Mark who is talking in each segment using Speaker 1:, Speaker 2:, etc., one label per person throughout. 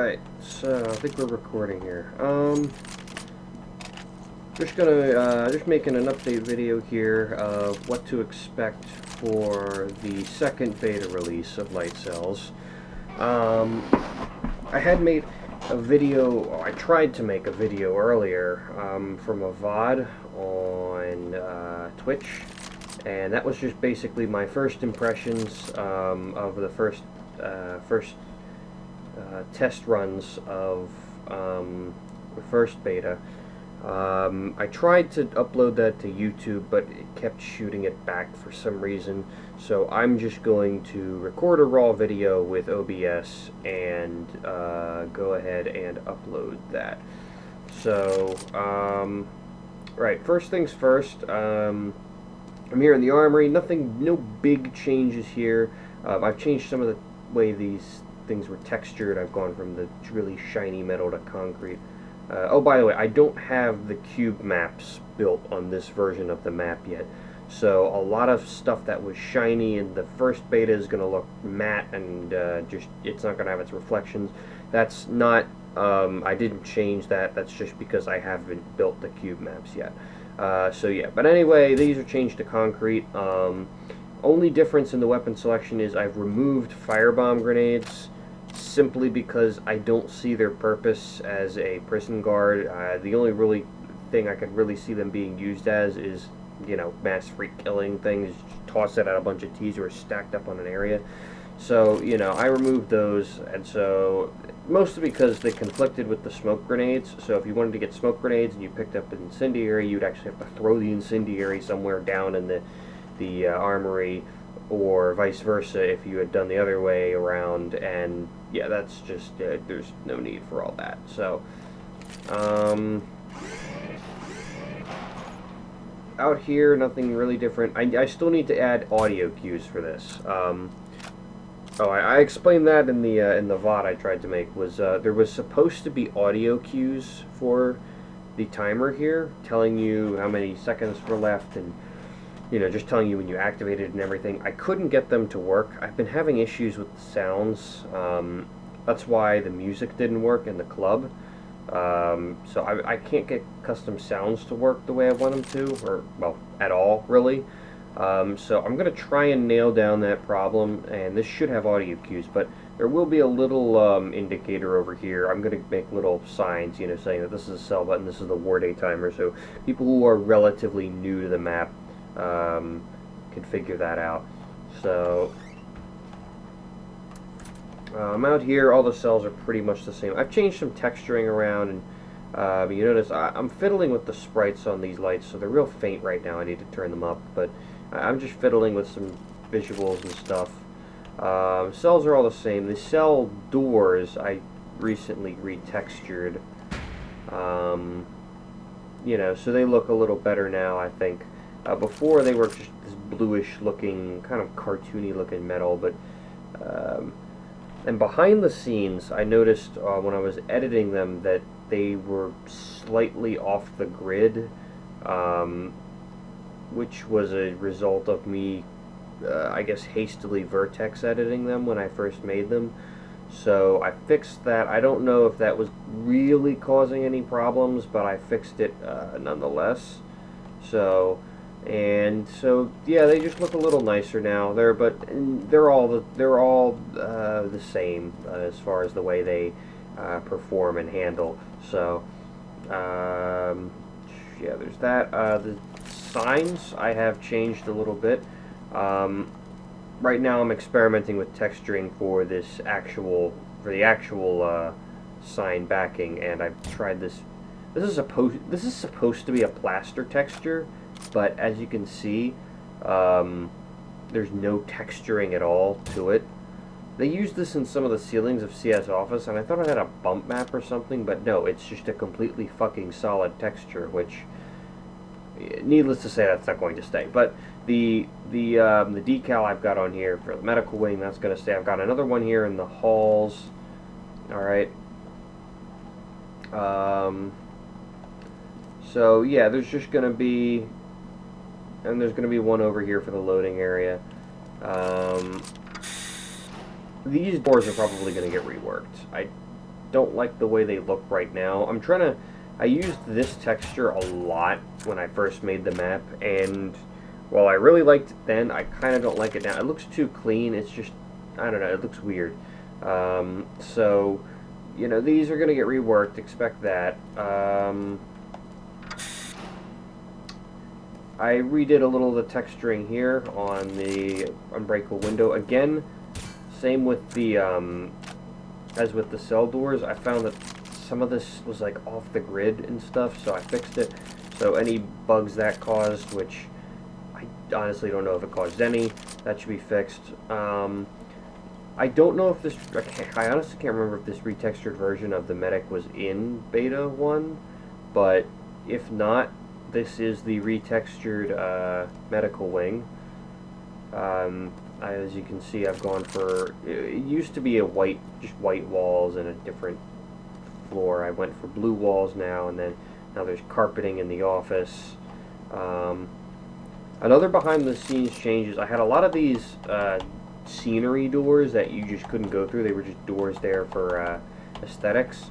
Speaker 1: Alright, so I think we're recording here. Just making an update video here of what to expect for the second beta release of light cells. I had made a video, I tried to make a video earlier from a VOD on Twitch, and that was just basically my first impressions of the first test runs of the first beta. I tried to upload that to YouTube, but it kept shooting it back for some reason, so I'm just going to record a raw video with OBS and go ahead and upload that. So, right, first things first, I'm here in the Armory. No big changes here. I've changed some of the way these things were textured. I've gone from the really shiny metal to concrete. Oh, by the way, I don't have the cube maps built on this version of the map yet. So a lot of stuff that was shiny in the first beta is going to look matte and it's not going to have its reflections. That's not, I didn't change that. That's just because I haven't built the cube maps yet. So yeah, but anyway, these are changed to concrete. Only difference in the weapon selection is I've removed firebomb grenades, simply because I don't see their purpose as a prison guard. The only really thing I could really see them being used as is, you know, mass freak killing things. Just toss it at a bunch of T's who are stacked up on an area. So, you know, I removed those, and so, mostly because they conflicted with the smoke grenades. So if you wanted to get smoke grenades and you picked up an incendiary, you'd actually have to throw the incendiary somewhere down in the armory, or vice versa if you had done the other way around, and yeah, that's just, there's no need for all that. So, out here, nothing really different. I still need to add audio cues for this. I explained that in the VOD I tried to make. Was there was supposed to be audio cues for the timer here, telling you how many seconds were left, and you know, just telling you when you activated and everything. I couldn't get them to work. I've been having issues with the sounds. That's why the music didn't work in the club. So I can't get custom sounds to work the way I want them to, or, well, at all, really. So I'm going to try and nail down that problem, and this should have audio cues, but there will be a little indicator over here. I'm going to make little signs, you know, saying that this is a cell button, this is the war day timer, so people who are relatively new to the map can figure that out. So I'm out here, all the cells are pretty much the same. I've changed some texturing around, and you notice I'm fiddling with the sprites on these lights, so they're real faint right now. I need to turn them up, but I'm just fiddling with some visuals and stuff. Cells are all the same. The cell doors I recently retextured, you know, so they look a little better now, I think. Before they were just this bluish looking, kind of cartoony looking metal, but and behind the scenes I noticed when I was editing them that they were slightly off the grid, which was a result of me I guess hastily vertex editing them when I first made them. So I fixed that. I don't know if that was really causing any problems, but I fixed it nonetheless. So yeah, they just look a little nicer now. They're all the same as far as the way they perform and handle. So yeah, there's that. The signs I have changed a little bit. Right now I'm experimenting with texturing for the actual sign backing, and I've tried this. This is supposed to be a plaster texture, but as you can see, there's no texturing at all to it. They used this in some of the ceilings of CS Office, and I thought it had a bump map or something, but no, it's just a completely fucking solid texture, which, needless to say, that's not going to stay. But the decal I've got on here for the medical wing, that's going to stay. I've got another one here in the halls. All right. So yeah, there's just going to be, and there's going to be one over here for the loading area. These doors are probably going to get reworked. I don't like the way they look right now. I used this texture a lot when I first made the map, and while I really liked it then, I kind of don't like it now. It looks too clean. It's just, I don't know, it looks weird. So, you know, these are going to get reworked. Expect that. I redid a little of the texturing here on the unbreakable window. Again, same with the, as with the cell doors, I found that some of this was like off the grid and stuff, so I fixed it. So any bugs that caused, which I honestly don't know if it caused any, that should be fixed. I don't know if this, I honestly can't remember if this retextured version of the medic was in beta 1, but if not, this is the retextured medical wing. As you can see, I've gone for, it used to be just white walls and a different floor. I went for blue walls now, and then now there's carpeting in the office. Another behind the scenes change is I had a lot of these scenery doors that you just couldn't go through. They were just doors there for aesthetics,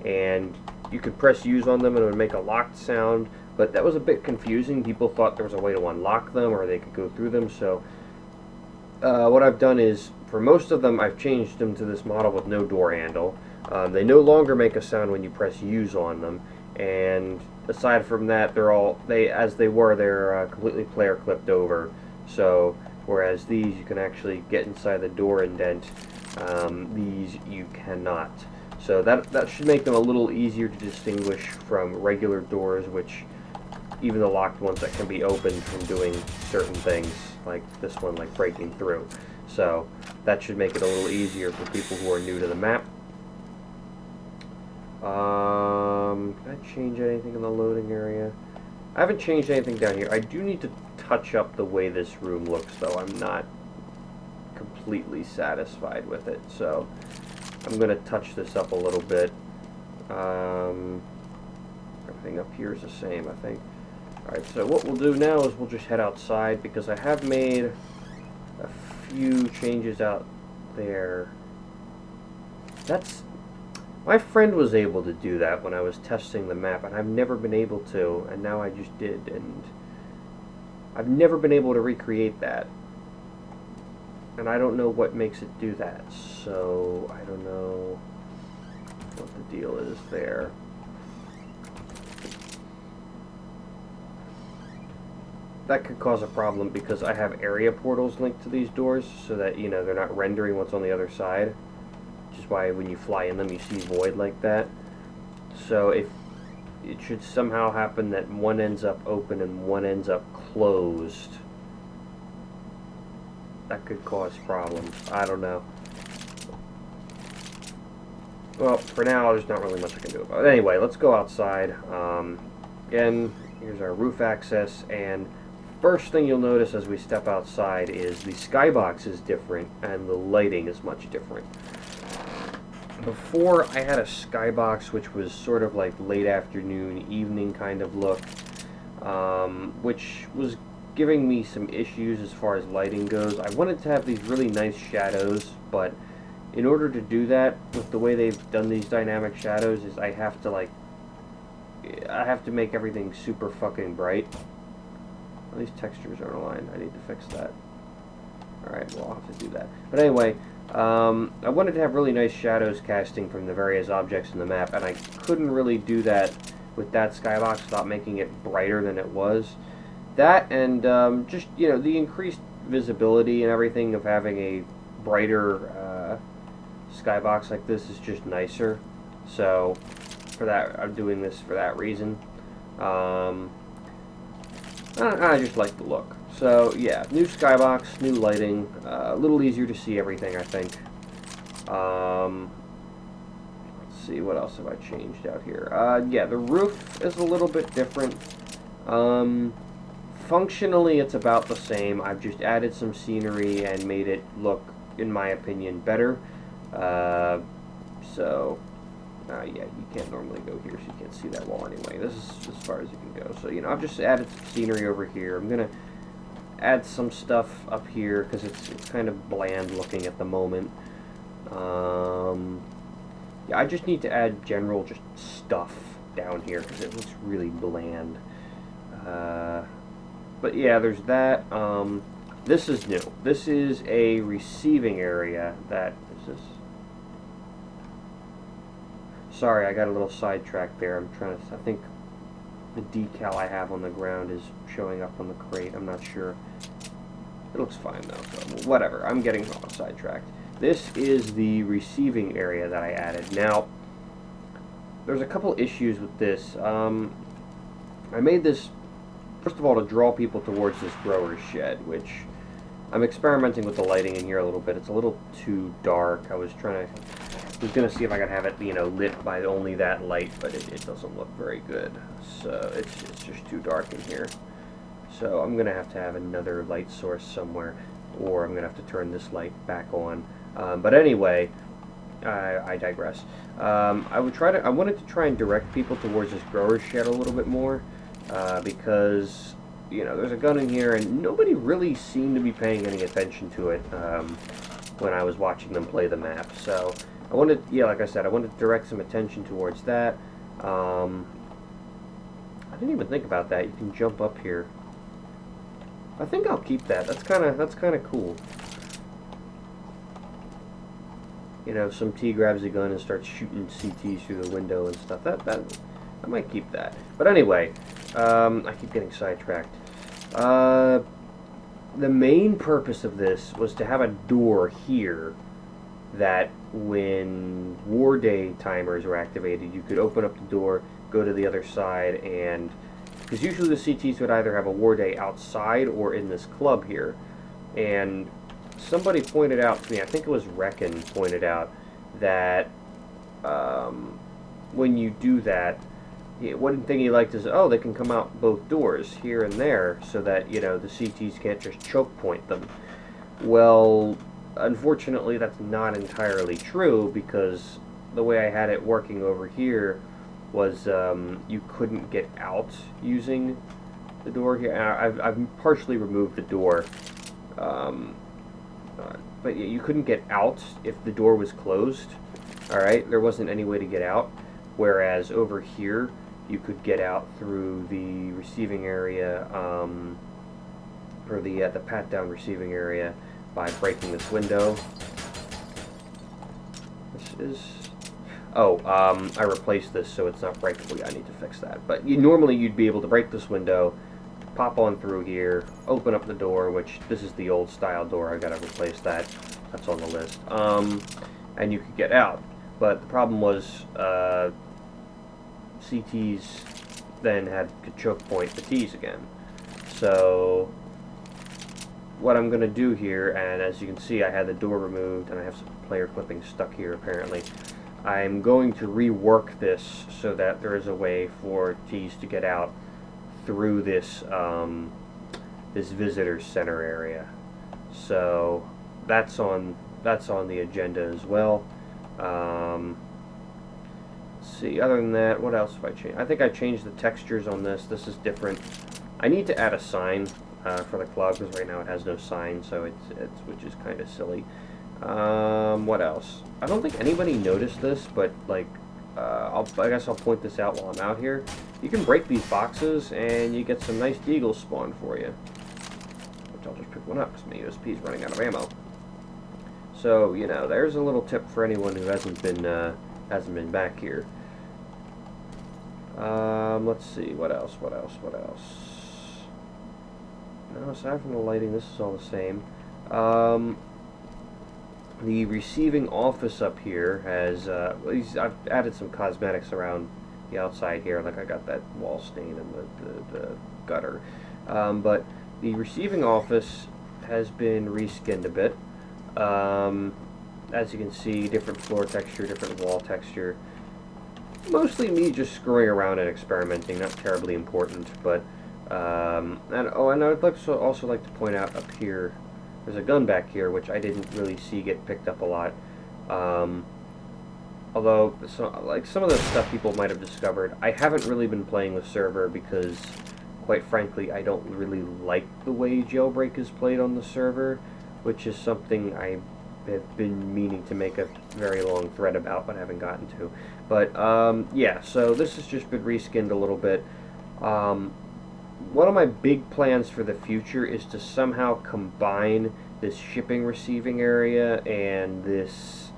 Speaker 1: and you could press use on them and it would make a locked sound, but that was a bit confusing. People thought there was a way to unlock them or they could go through them, so what I've done is, for most of them, I've changed them to this model with no door handle. They no longer make a sound when you press use on them, and aside from that, they're completely player clipped over. So, whereas these you can actually get inside the door indent, these you cannot. So that should make them a little easier to distinguish from regular doors, which even the locked ones that can be opened from doing certain things, like this one, like breaking through. So that should make it a little easier for people who are new to the map. Can I change anything in the loading area? I haven't changed anything down here. I do need to touch up the way this room looks, though. I'm not completely satisfied with it, so I'm going to touch this up a little bit. Everything up here is the same, I think. Alright, so what we'll do now is we'll just head outside, because I have made a few changes out there. My friend was able to do that when I was testing the map, and I've never been able to, and now I just did, and I've never been able to recreate that. And I don't know what makes it do that, so I don't know what the deal is there. That could cause a problem because I have area portals linked to these doors so that, you know, they're not rendering what's on the other side. Which is why when you fly in them you see void like that. So if it should somehow happen that one ends up open and one ends up closed, that could cause problems. I don't know. Well, for now there's not really much I can do about it. Anyway, let's go outside. Again, here's our roof access, and first thing you'll notice as we step outside is the skybox is different and the lighting is much different. Before, I had a skybox which was sort of like late afternoon, evening kind of look, which was giving me some issues as far as lighting goes. I wanted to have these really nice shadows, but in order to do that, with the way they've done these dynamic shadows, is I have to make everything super fucking bright. Well, these textures aren't aligned. I need to fix that. Alright, well, I'll have to do that. But anyway, I wanted to have really nice shadows casting from the various objects in the map, and I couldn't really do that with that skybox without making it brighter than it was. That and just, you know, the increased visibility and everything of having a brighter skybox like this is just nicer. So for that, I'm doing this for that reason. I just like the look. So yeah, new skybox, new lighting, a little easier to see everything, I think. Let's see, what else have I changed out here? Yeah, the roof is a little bit different. Functionally, it's about the same. I've just added some scenery and made it look, in my opinion, better. Yeah, you can't normally go here, so you can't see that wall anyway. This is as far as you can go. So, you know, I've just added some scenery over here. I'm going to add some stuff up here because it's kind of bland looking at the moment. Yeah, I just need to add general just stuff down here because it looks really bland. But yeah, there's that. This is new. This is a receiving area that is this. Sorry, I got a little sidetracked there. I'm trying to. I think the decal I have on the ground is showing up on the crate. I'm not sure. It looks fine though. So whatever. I'm getting sidetracked. This is the receiving area that I added. Now, there's a couple issues with this. I made this, first of all, to draw people towards this grower's shed, which I'm experimenting with the lighting in here a little bit. It's a little too dark. I was going to see if I could have it, lit by only that light, but it doesn't look very good. So it's just too dark in here. So I'm going to have another light source somewhere, or I'm going to have to turn this light back on. But anyway, I digress. I wanted to try and direct people towards this grower's shed a little bit more, because there's a gun in here, and nobody really seemed to be paying any attention to it when I was watching them play the map. So I wanted, like I said, I wanted to direct some attention towards that. I didn't even think about that. You can jump up here. I think I'll keep that. That's kind of cool. Some T grabs a gun and starts shooting CTs through the window and stuff. I might keep that. But anyway, I keep getting sidetracked. The main purpose of this was to have a door here that when War Day timers were activated, you could open up the door, go to the other side, and because usually the CTs would either have a War Day outside or in this club here. And somebody pointed out to me, I think it was Reckon pointed out, that when you do that, one thing he liked is, they can come out both doors, here and there, so that, the CTs can't just choke point them. Well, unfortunately, that's not entirely true, because the way I had it working over here was you couldn't get out using the door here. I've partially removed the door, but you couldn't get out if the door was closed. Alright, there wasn't any way to get out, whereas over here you could get out through the receiving area, or the pat-down receiving area, by breaking this window. This is... I replaced this so it's not breakable. I need to fix that. But normally you'd be able to break this window, pop on through here, open up the door, which this is the old style door. I gotta replace that. That's on the list. And you could get out. But the problem was CTs then could choke point the Ts again. So what I'm gonna do here, and as you can see, I had the door removed, and I have some player clippings stuck here apparently. I'm going to rework this so that there is a way for Ts to get out through this this visitor center area. So that's on the agenda as well. Let's see. Other than that, what else have I changed? I think I changed the textures on this. This is different. I need to add a sign for the club because right now it has no sign, so which is kind of silly. What else? I don't think anybody noticed this, but like, I guess I'll point this out while I'm out here. You can break these boxes, and you get some nice deagles spawn for you. Which I'll just pick one up because my USP is running out of ammo. So there's a little tip for anyone who hasn't been back here. Let's see, what else? No, aside from the lighting, this is all the same. The receiving office up here has, I've added some cosmetics around the outside here, like I got that wall stain and the gutter. But the receiving office has been reskinned a bit. As you can see, different floor texture, different wall texture. Mostly me just screwing around and experimenting, not terribly important, but, and I'd also like to point out up here, there's a gun back here, which I didn't really see get picked up a lot. Although, some of the stuff people might have discovered, I haven't really been playing the server because, quite frankly, I don't really like the way Jailbreak is played on the server, which is something I have been meaning to make a very long thread about, but haven't gotten to. But yeah, so this has just been reskinned a little bit. One of my big plans for the future is to somehow combine this shipping receiving area and this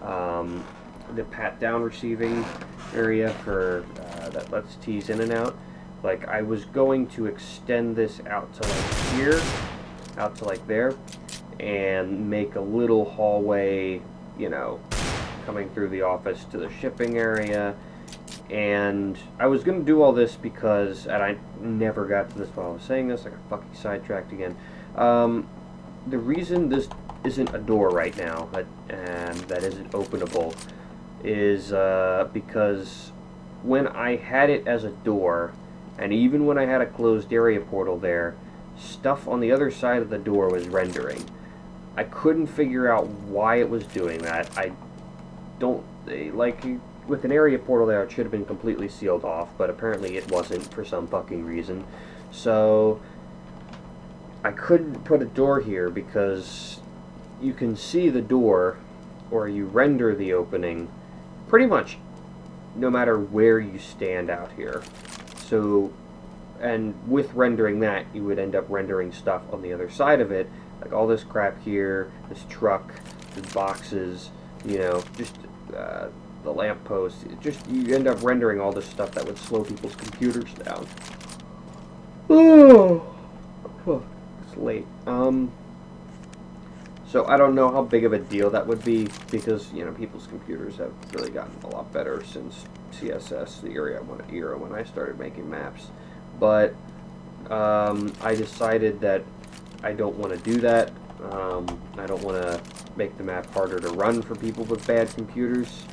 Speaker 1: the pat down receiving area for that lets tees in and out. Like, I was going to extend this out to like here, out to like there, and make a little hallway, you know, coming through the office to the shipping area. And I was going to do all this because, and I never got to this while I was saying this, I got fucking sidetracked again. The reason this isn't a door right now, and that isn't openable, is because when I had it as a door, and even when I had a closed area portal there, stuff on the other side of the door was rendering. I couldn't figure out why it was doing that. I don't, like, with an area portal there, it should have been completely sealed off, but apparently it wasn't for some fucking reason. So I couldn't put a door here because you can see the door, or you render the opening, pretty much no matter where you stand out here. So, and with rendering that, you would end up rendering stuff on the other side of it, like all this crap here, this truck, the boxes, you know, just the lamppost. Just, you end up rendering all this stuff that would slow people's computers down. Oh, it's late. So I don't know how big of a deal that would be, because, you know, people's computers have really gotten a lot better since CSS, the era when I started making maps. But I decided that I don't want to do that. I don't want to make the map harder to run for people with bad computers.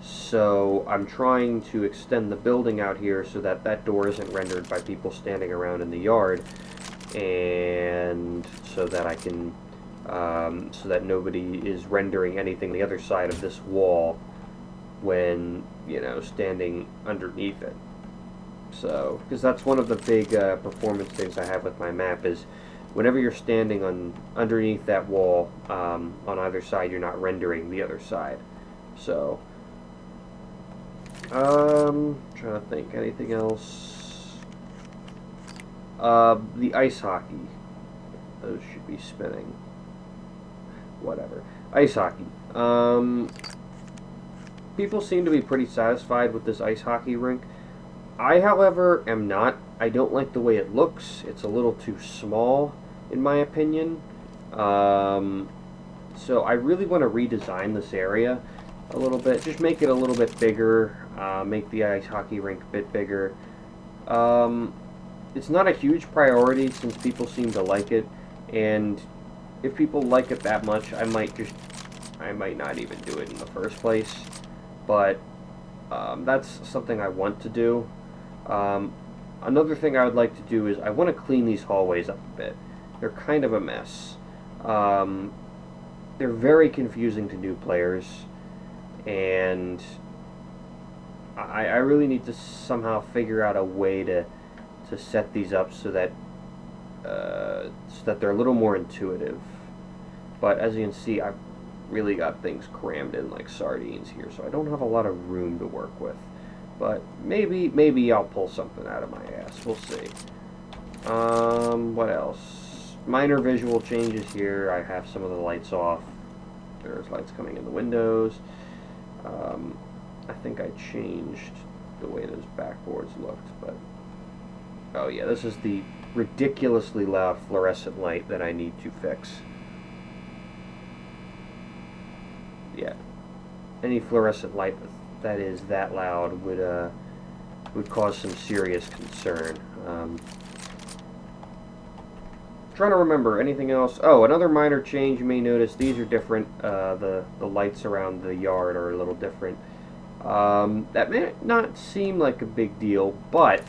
Speaker 1: So I'm trying to extend the building out here so that that door isn't rendered by people standing around in the yard, and so that I can so that nobody is rendering anything the other side of this wall when, you know, standing underneath it. So, because that's one of the big performance things I have with my map is whenever you're standing on underneath that wall on either side, you're not rendering the other side. So, trying to think, anything else? The ice hockey. Those should be spinning. Whatever. Ice hockey. People seem to be pretty satisfied with this ice hockey rink. I, however, am not. I don't like the way it looks. It's a little too small, in my opinion. So I really want to redesign this area a little bit. Just make it a little bit bigger. Make the ice hockey rink a bit bigger. It's not a huge priority since people seem to like it, and if people like it that much, I might not even do it in the first place. But that's something I want to do. Another thing I would like to do is I want to clean these hallways up a bit. They're kind of a mess. They're very confusing to new players, and I really need to somehow figure out a way to set these up so that they're a little more intuitive. But as you can see, I've really got things crammed in like sardines here, so I don't have a lot of room to work with. But maybe I'll pull something out of my ass. We'll see. What else? Minor visual changes here. I have some of the lights off. There's lights coming in the windows. I think I changed the way those backboards looked, but oh yeah, this is the ridiculously loud fluorescent light that I need to fix. Yeah, any fluorescent light that is that loud would cause some serious concern. Trying to remember anything else. Oh, another minor change you may notice. These are different. The lights around the yard are a little different. That may not seem like a big deal, but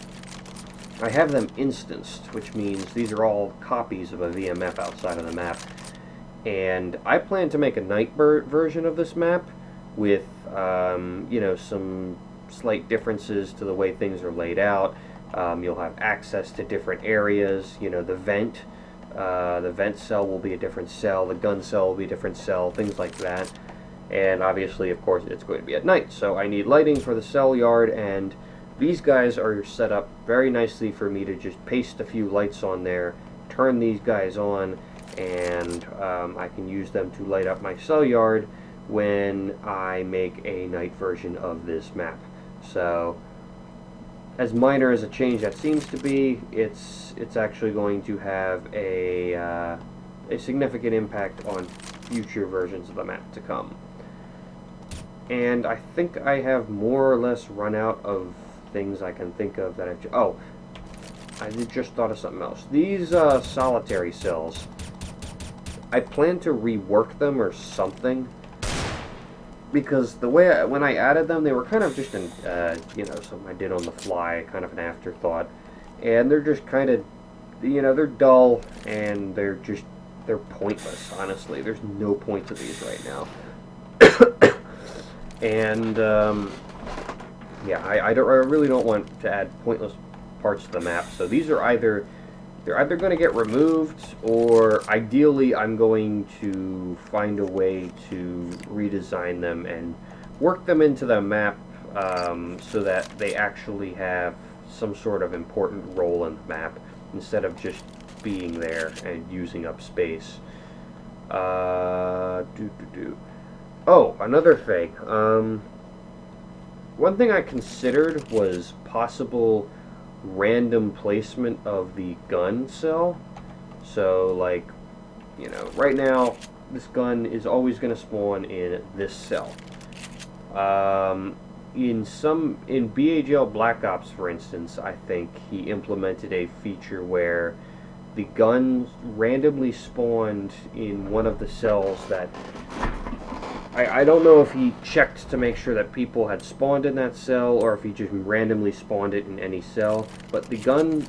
Speaker 1: I have them instanced, which means these are all copies of a VMF outside of the map. And I plan to make a night version of this map with, you know, some slight differences to the way things are laid out. You'll have access to different areas. You know, the vent The vent cell will be a different cell. The gun cell will be a different cell. Things like that. And obviously, of course, it's going to be at night. So I need lighting for the cell yard, and these guys are set up very nicely for me to just paste a few lights on there, turn these guys on, and I can use them to light up my cell yard when I make a night version of this map. So, as minor as a change that seems to be, it's actually going to have a significant impact on future versions of the map to come. And I think I have more or less run out of things I can think of that I've... Oh, I just thought of something else. These solitary cells, I plan to rework them or something, because the way when I added them, they were kind of just an, you know, something I did on the fly, kind of an afterthought, and they're just kind of, you know, they're dull, and they're pointless, honestly. There's no point to these right now. And, yeah, I really don't want to add pointless parts to the map, so these are either... They're either going to get removed, or ideally I'm going to find a way to redesign them and work them into the map so that they actually have some sort of important role in the map instead of just being there and using up space. Oh, another thing. One thing I considered was possible random placement of the gun cell. So, like, you know, right now this gun is always going to spawn in this cell. In BAGL Black Ops, for instance, I think he implemented a feature where the gun randomly spawned in one of the cells that I don't know if he checked to make sure that people had spawned in that cell or if he just randomly spawned it in any cell, but the gun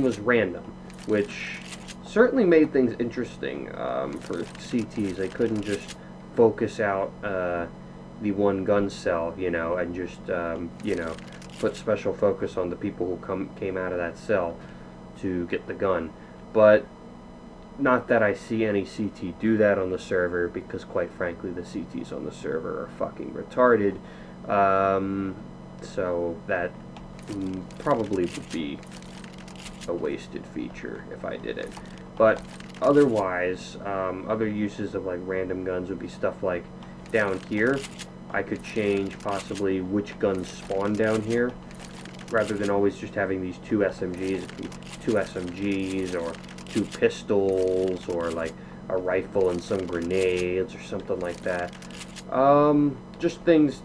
Speaker 1: was random, which certainly made things interesting for CTs. They couldn't just focus out the one gun cell, you know, and just you know, put special focus on the people who came out of that cell to get the gun. But not that I see any CT do that on the server, because quite frankly the CTs on the server are fucking retarded. So that probably would be a wasted feature if I did it. But otherwise, other uses of like random guns would be stuff like down here. I could change possibly which guns spawn down here, rather than always just having these two SMGs. It could be two SMGs or two pistols, or like a rifle and some grenades or something like that. Just things,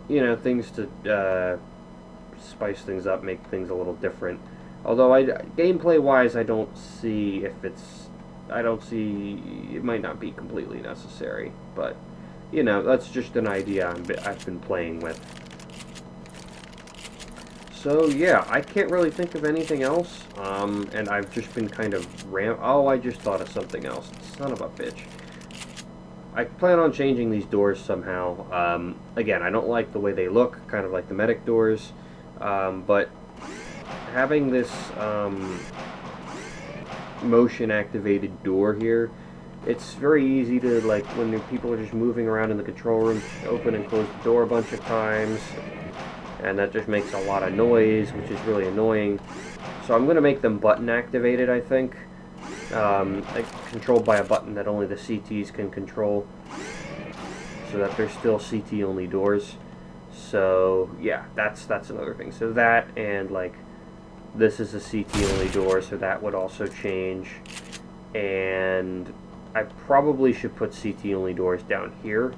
Speaker 1: you know, things to spice things up, make things a little different. Although gameplay wise, I don't see it might not be completely necessary, but you know, that's just an idea I've been playing with. So yeah, I can't really think of anything else, and I've just been kind of oh, I just thought of something else. Son of a bitch. I plan on changing these doors somehow. Again, I don't like the way they look, kind of like the medic doors, but having this motion activated door here, it's very easy to, like, when people are just moving around in the control room, open and close the door a bunch of times, and that just makes a lot of noise, which is really annoying. So I'm going to make them button activated, I think. Like, controlled by a button that only the CTs can control, so that they're still CT only doors. So yeah, that's another thing. So that, and like this is a CT only door, so that would also change. And I probably should put CT only doors down here,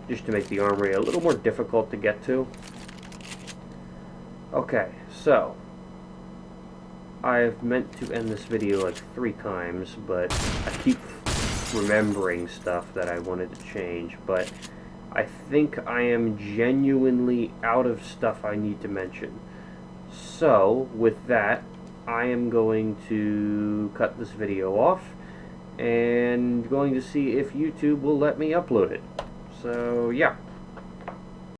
Speaker 1: just to make the armory a little more difficult to get to. Okay, so I've meant to end this video like 3 times, but I keep remembering stuff that I wanted to change, but I think I am genuinely out of stuff I need to mention. So, with that, I am going to cut this video off, and going to see if YouTube will let me upload it. So, yeah.